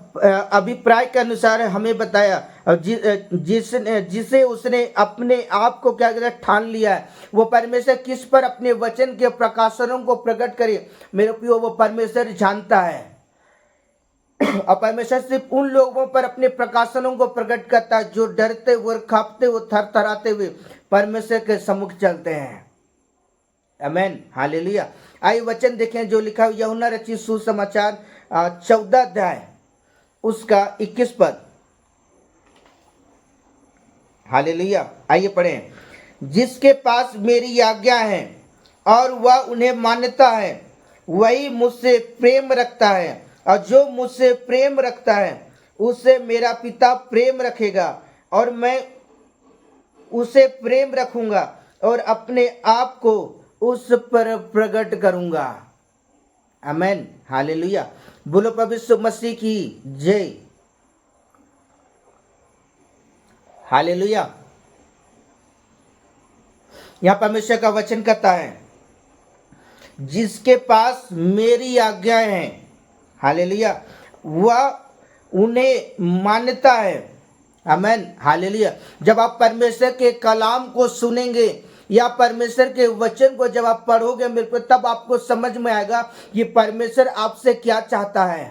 अभिप्राय के अनुसार हमें बताया, जिसे उसने अपने आप को क्या कहता ठान लिया है। वो परमेश्वर किस पर अपने वचन के प्रकाशनों को प्रकट करे, मेरे प्रियो वो परमेश्वर जानता है। और परमेश्वर सिर्फ उन लोगों पर अपने प्रकाशनों को प्रकट करता है जो डरते हुए, कांपते हुए, थरथराते हुए परमेश्वर के सम्मुख चलते हैं। आमेन, हालेलुया। आइए वचन देखें जो लिखा है यूहन्ना रचित सुसमाचार 14 अध्याय उसका 21 पद। हालेलुया। आइए पढ़ें। जिसके पास मेरी आज्ञा है और वह उन्हें मानता है, वही मुझसे प्रेम रखता है, और जो मुझसे प्रेम रखता है उससे मेरा पिता प्रेम रखेगा, और मैं उसे प्रेम रखूंगा और अपने आप को उस पर प्रकट करूंगा। आमेन, हालेलुया। बोलो प्रभु यीशु मसीह की जय, हालेलुया। यहां परमेश्वर का वचन कहता है, जिसके पास मेरी आज्ञाएं हैं, हालेलुया, वह उन्हें मानता है। आमेन, हालेलुया। जब आप परमेश्वर के कलाम को सुनेंगे या परमेश्वर के वचन को जब आप पढ़ोगे मेरे को, तब आपको समझ में आएगा कि परमेश्वर आपसे क्या चाहता है।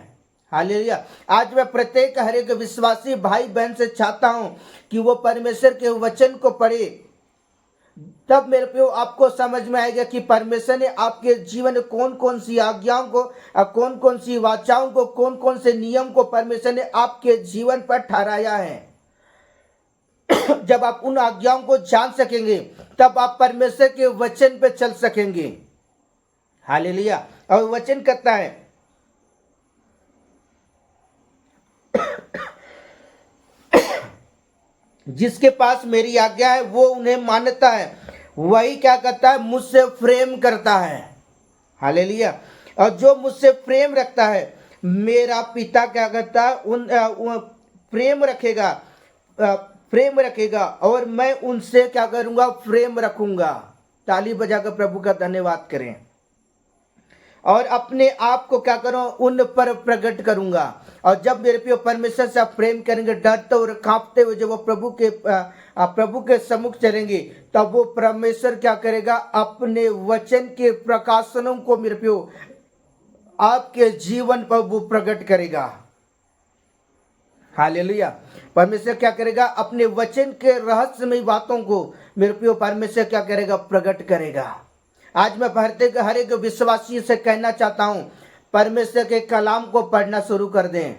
हालेलुया। आज मैं प्रत्येक हर एक विश्वासी भाई बहन से चाहता हूं कि वो परमेश्वर के वचन को पढ़े, तब मेरे प्रियो आपको समझ में आएगा कि परमेश्वर ने आपके जीवन में कौन कौन सी आज्ञाओं को, कौन कौन सी वाचाओं को, कौन कौन से नियम को परमेश्वर ने आपके जीवन पर ठहराया है। जब आप उन आज्ञाओं को जान सकेंगे तब आप परमेश्वर के वचन पे चल सकेंगे। हालेलुया। और वचन कहता है जिसके पास मेरी आज्ञा है वो उन्हें मानता है, वही क्या करता है, मुझसे प्रेम करता है। हालेलुया। और जो मुझसे प्रेम रखता है, मेरा पिता क्या करता है, प्रेम रखेगा, प्रेम रखेगा, और मैं उनसे क्या करूंगा, प्रेम रखूंगा। ताली बजाकर प्रभु का धन्यवाद करें। और अपने आप को क्या करूं, उन पर प्रकट करूंगा। और जब मेरे प्रिय परमेश्वर से आप प्रेम करेंगे, डरते और कांपते हुए जब वो प्रभु के सम्मुख चलेंगे, तब वो परमेश्वर क्या करेगा, अपने वचन के प्रकाशनों को मेरे प्रिय आपके जीवन पर वो प्रकट करेगा। हालेलुया। परमेश्वर क्या करेगा, अपने वचन के रहस्यमय बातों को मेरे प्रिय परमेश्वर क्या करेगा, प्रकट करेगा। आज मैं हर एक विश्वासी से कहना चाहता हूं, परमेश्वर के कलाम को पढ़ना शुरू कर दें।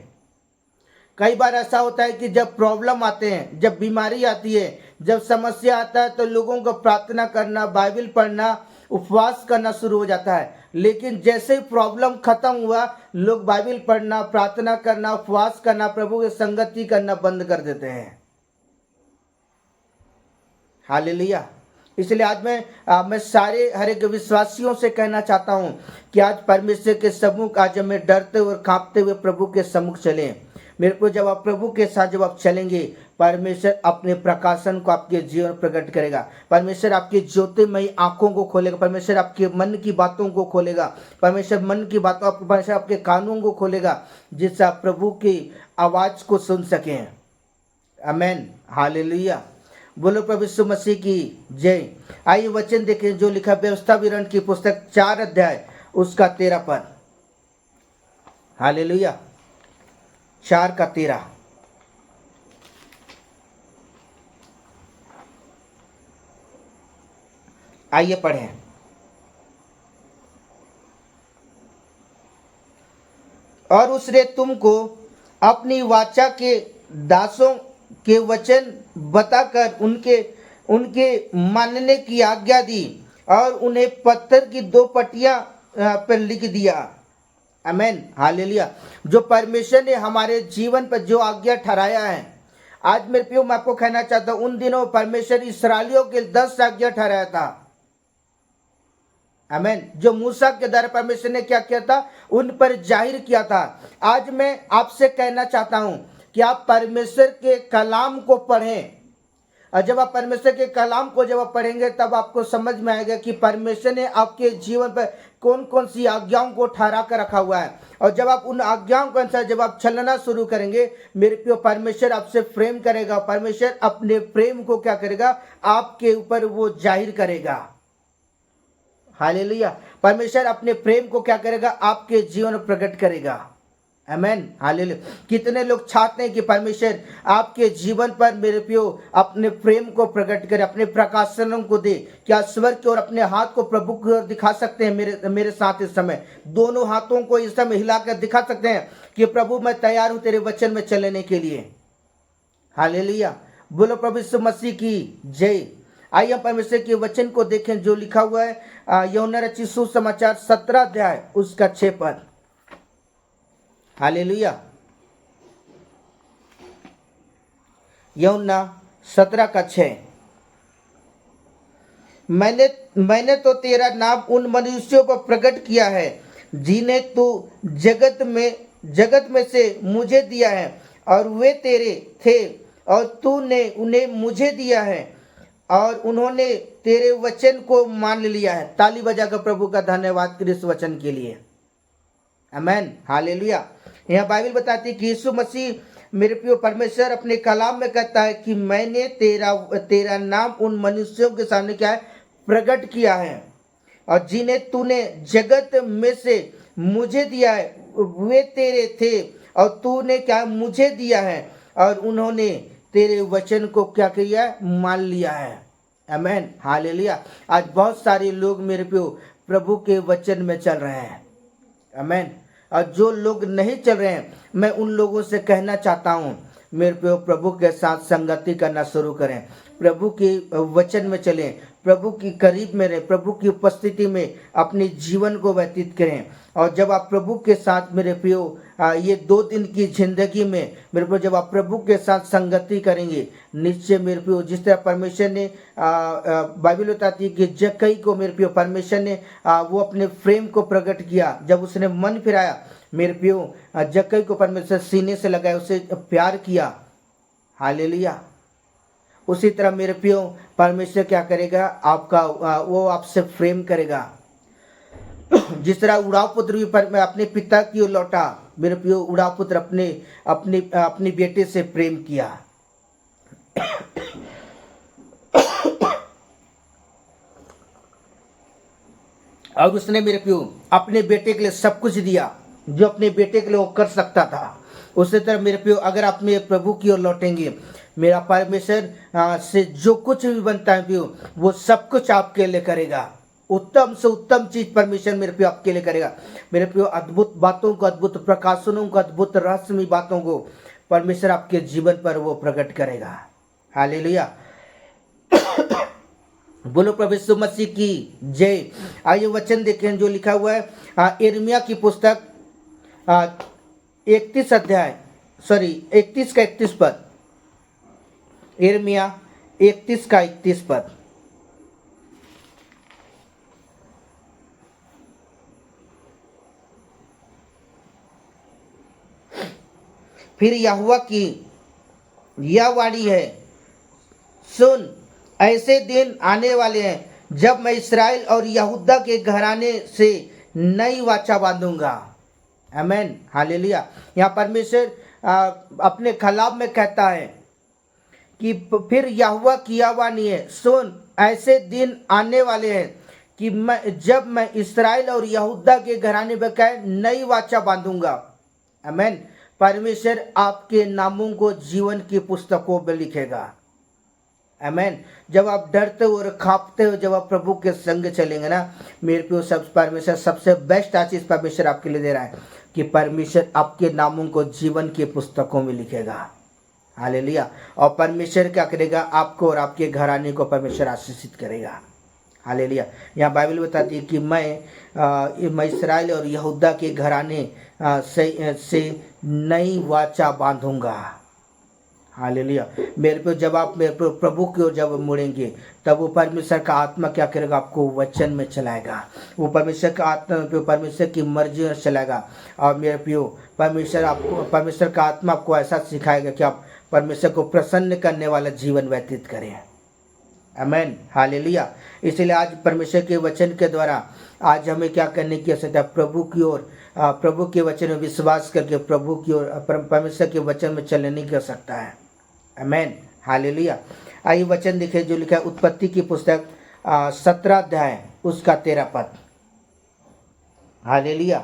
कई बार ऐसा होता है कि जब प्रॉब्लम आते हैं, जब बीमारी आती है, जब समस्या आता है, तो लोगों को प्रार्थना करना, बाइबल पढ़ना, उपवास करना शुरू हो जाता है। लेकिन जैसे ही प्रॉब्लम खत्म हुआ, लोग बाइबल पढ़ना, प्रार्थना करना, उपवास करना, प्रभु की संगति करना बंद कर देते हैं। हालेलुया। इसलिए आज मैं सारे हर एक विश्वासियों से कहना चाहता हूं कि आज परमेश्वर के सम्मुख, आज हमें डरते हुए कांपते हुए प्रभु के सम्मुख चलें। मेरे को जब आप प्रभु के साथ जब आप चलेंगे, परमेश्वर अपने प्रकाशन को आपके जीवन प्रकट करेगा। परमेश्वर आपकी ज्योतिमयी आंखों को खोलेगा। परमेश्वर आपके मन की बातों को खोलेगा। परमेश्वर मन की बातों, परमेश्वर आपके कानों को खोलेगा, जिससे आप प्रभु की आवाज को सुन सकें। आमेन। हालेलुया। बोलो प्रभु यीशु मसीह की जय। आइए वचन देखें जो लिखा व्यवस्था विवरण की पुस्तक 4 अध्याय उसका 13 पद। हालेलुया। 4 का 13। आइए पढ़ें। और उसने तुमको अपनी वाचा के दासों के वचन बताकर उनके मानने की आज्ञा दी, और उन्हें पत्थर की 2 पट्टियां पर लिख दिया। आमेन। हालेलुया। जो परमेश्वर ने हमारे जीवन पर जो आज्ञा ठहराया है, आज मेरे प्रियो मैं आपको कहना चाहता हूं, उन दिनों परमेश्वर इस्राएलियों के 10 आज्ञा ठहराया था। आमेन। जो मूसा के द्वारा परमेश्वर ने क्या किया था, उन पर जाहिर किया था। आज मैं आपसे कहना चाहता हूं कि आप परमेश्वर के कलाम को पढ़ें। और जब आप परमेश्वर के कलाम को जब आप पढ़ेंगे, तब आपको समझ में आएगा कि परमेश्वर ने आपके जीवन पर कौन कौन सी आज्ञाओं को ठहरा कर रखा हुआ है। और जब आप उन आज्ञाओं के अनुसार जब आप चलना शुरू करेंगे, मेरे प्रिय, परमेश्वर आपसे प्रेम करेगा। परमेश्वर अपने प्रेम को क्या करेगा, आपके ऊपर वो जाहिर करेगा। हालेलुया। परमेश्वर अपने प्रेम को क्या करेगा, आपके जीवन में प्रकट करेगा। आमेन। हालेलुया। कितने लोग चाहते हैं कि परमेश्वर आपके जीवन पर मेरे प्रियो अपने प्रेम को प्रकट करे, अपने प्रकाशनों को दे। क्या स्वर्ग की ओर अपने हाथ को प्रभु की ओर दिखा सकते हैं? मेरे साथ इस समय दोनों हाथों को इस समय हिलाकर दिखा सकते हैं कि प्रभु मैं तैयार हूं तेरे वचन में चलने के लिए। हालेलुया। बोलो प्रभु यीशु मसीह की जय। आइए हम परमेश्वर के वचन को देखें जो लिखा हुआ है यूहन्ना रचित सुसमाचार 17 अध्याय उसका 6 पद। हालेलुया। यूहन्ना 17 का 6। मैंने तो तेरा नाम उन मनुष्यों पर प्रकट किया है जिन्हें तू जगत में से मुझे दिया है, और वे तेरे थे, और तूने उन्हें मुझे दिया है, और उन्होंने तेरे वचन को मान लिया है। ताली बजाकर प्रभु का धन्यवाद करें इस वचन के लिए। आमेन। हालेलुया। यहाँ बाइबल बताती है कि यीशु मसीह मेरे प्रिय परमेश्वर अपने कलाम में कहता है कि मैंने तेरा नाम उन मनुष्यों के सामने क्या है, प्रकट किया है, और जिन्हें तूने जगत में से मुझे दिया है, वे तेरे थे, और तूने क्या मुझे दिया है, और उन्होंने तेरे वचन को क्या किया है, मान लिया है। आमेन। हालेलुया। आज बहुत सारे लोग मेरे प्रिय प्रभु के वचन में चल रहे हैं। आमेन। और जो लोग नहीं चल रहे हैं, मैं उन लोगों से कहना चाहता हूं, मेरे प्रिय प्रभु के साथ संगति करना शुरू करें, प्रभु के वचन में चलें, प्रभु की करीब में रहें, प्रभु की उपस्थिति में अपने जीवन को व्यतीत करें, और जब आप प्रभु के साथ मेरे प्रियो ये 2 दिन की जिंदगी में मेरे प्रियो जब आप प्रभु के साथ संगति करेंगे, निश्चय मेरे प्रियो जिस तरह परमेश्वर ने बाइबल बताती है कि जक्कई को मेरे प्रियो परमेश्वर ने वो अपने प्रेम को प्रकट किया। जब उसने मन फिराया मेरे प्रियो, जक्कई को परमेश्वर सीने से लगाया, उसे प्यार किया। हालेलुया। उसी तरह मेरे प्रियो परमेश्वर क्या करेगा, आपका वो आपसे प्रेम करेगा। जिस तरह उड़ाव पुत्र भी पर मैं अपने पिता की ओर लौटा, मेरे प्रियो उड़ाव पुत्र अपनी बेटे से प्रेम किया। और उसने मेरे प्रियो अपने बेटे के लिए सब कुछ दिया जो अपने बेटे के लिए वो कर सकता था। उसी तरह मेरे प्रियो अगर आप मेरे प्रभु की ओर लौटेंगे, मेरा परमेश्वर से जो कुछ भी बनता है प्रियो, वो सब कुछ आपके लिए करेगा। उत्तम से उत्तम चीज परमेश्वर मेरे प्रियो आपके लिए करेगा। मेरे प्रियो अद्भुत बातों को, अद्भुत प्रकाशनों को, अद्भुत रहस्यमय बातों को परमेश्वर आपके जीवन पर वो प्रकट करेगा। हालेलुया। बोलो प्रभु यीशु मसीह की जय। आइए वचन देखें जो लिखा हुआ है यिर्मयाह की पुस्तक 31 का 31 पद। यिर्मयाह 31 का 31 पद। फिर यहोवा की यह वाणी है, सुन, ऐसे दिन आने वाले हैं जब मैं इस्राएल और यहूदा के घराने से नई वाचा बांधूंगा। आमीन। हालेलुया। यहाँ परमेश्वर अपने खिलाफ में कहता है कि फिर यहोवा की यह वाणी है, सुन, ऐसे दिन आने वाले हैं कि जब मैं इस्राएल और यहूदा के घराने में नई वाचा बांधूंगा। आमीन। परमेश्वर आपके नामों को जीवन की पुस्तकों में लिखेगा। आमीन। जब आप डरते हो और कांपते हो, जब आप प्रभु के संग चलेंगे ना, मेरे प्रियो सब परमेश्वर सबसे बेस्ट चीज परमेश्वर आपके लिए दे रहा है कि परमेश्वर आपके नामों को जीवन की पुस्तकों में लिखेगा। हालेलुया। और परमेश्वर क्या करेगा, आपको और आपके घराने को परमेश्वर आशीषित करेगा। हालेलुया। यहाँ बाइबल बताती है कि मैं इस्राएल और यहूदा के घराने से नई वाचा बांधूंगा। हालेलुया। मेरे पे जब आप मेरे प्रभु की ओर जब मुड़ेंगे, तब वो परमेश्वर का आत्मा क्या करेगा, आपको वचन में चलाएगा। वो परमेश्वर का आत्मा परमेश्वर की मर्जी में चलाएगा। और मेरे प्रियो परमेश्वर का आत्मा आपको ऐसा सिखाएगा कि आप परमेश्वर को प्रसन्न करने वाला जीवन व्यतीत करें। आमीन। हालेलुया। इसलिए आज परमेश्वर के वचन के द्वारा आज हमें क्या करने की आवश्यकता है, प्रभु की ओर, प्रभु के वचन में विश्वास करके प्रभु की ओर, परमेश्वर के वचन में चलने की आवश्यकता है। आमीन। हालेलुया। आइए वचन देखें जो लिखा है उत्पत्ति की पुस्तक 17 अध्याय उसका 13 पद। हालेलुया।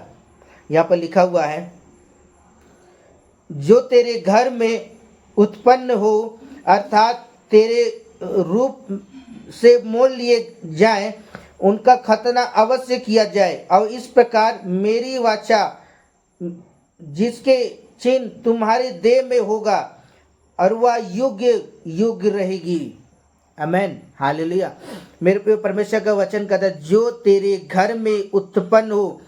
यहाँ पर लिखा हुआ है, जो तेरे घर में उत्पन्न हो, अर्थात तेरे रूप से मोल लिए जाए, उनका खतना अवश्य किया जाए। और इस प्रकार मेरी वाचा जिसके चिन्ह तुम्हारे देह में होगा, और वह युग युग रहेगी। आमीन। हालेलुया। मेरे प्रिय परमेश्वर का वचन कहता है, जो तेरे घर में उत्पन्न हो,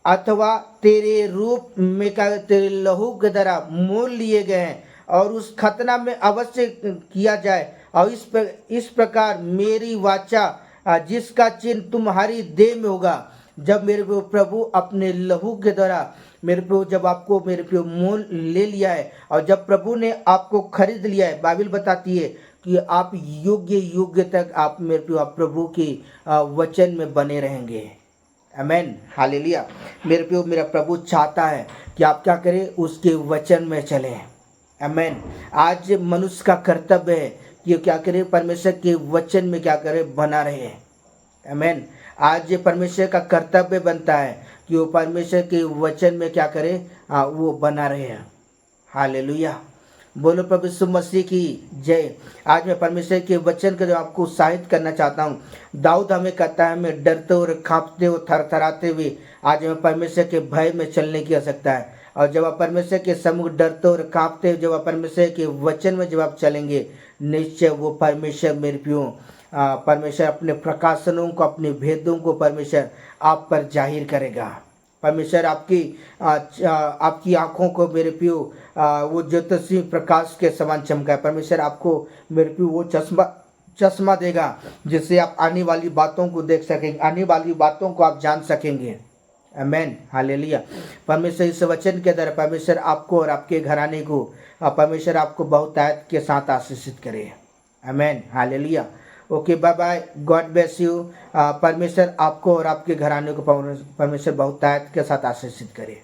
अथवा तेरे रूप में का तेरे लहू के द्वारा मोल लिए गए हैं, और उस खतना में अवश्य किया जाए। और इस प्रकार मेरी वाचा जिसका चिन्ह तुम्हारी देह में होगा। जब मेरे प्रभु अपने लहू के द्वारा मेरे प्रभु जब आपको मेरे प्रभु मोल ले लिया है, और जब प्रभु ने आपको खरीद लिया है, बाइबल बताती है कि आप युग तक आप मेरे प्रभु के वचन में बने रहेंगे। आमीन। हालेलुया। मेरे प्रियो मेरा प्रभु चाहता है कि आप क्या करें, उसके वचन में चलें। आमीन। आज मनुष्य का कर्तव्य है कि क्या करे, परमेश्वर के वचन में क्या करे, बना रहे। आमीन। आज परमेश्वर का कर्तव्य बनता है कि वो परमेश्वर के वचन में क्या करे, वो बना रहे। हालेलुया। बोलो प्रभु यीशु मसीह की जय। आज मैं परमेश्वर के वचन को आपको उत्साहित करना चाहता हूँ। दाऊद हमें कहता है, हमें डरते हुए, कांपते हुए, थरथराते हुए आज हमें परमेश्वर के भय में चलने की आवश्यकता है। और जब आप परमेश्वर के सम्मुख डरते और कांपते हुए जब आप परमेश्वर के वचन में जब आप चलेंगे, निश्चय वो परमेश्वर मेरे प्रियो परमेश्वर अपने प्रकाशनों को, अपने भेदों को परमेश्वर आप पर जाहिर करेगा। परमेश्वर आपकी आंखों को मेरे प्रियो वो ज्योतिषी प्रकाश के समान चमकाए। परमेश्वर आपको मेरे प्रियो वो चश्मा देगा जिससे आप आने वाली बातों को देख सकेंगे, आने वाली बातों को आप जान सकेंगे। आमेन, हालेलुया। परमेश्वर इस वचन के द्वारा परमेश्वर आपको और आपके घराने को, परमेश्वर आपको बहुतायत के साथ आशीषित करे। Amen, hallelujah. Okay, bye bye, God bless you. परमेश्वर आपको और आपके घराने को परमेश्वर बहुतायत के साथ आशीषित करे।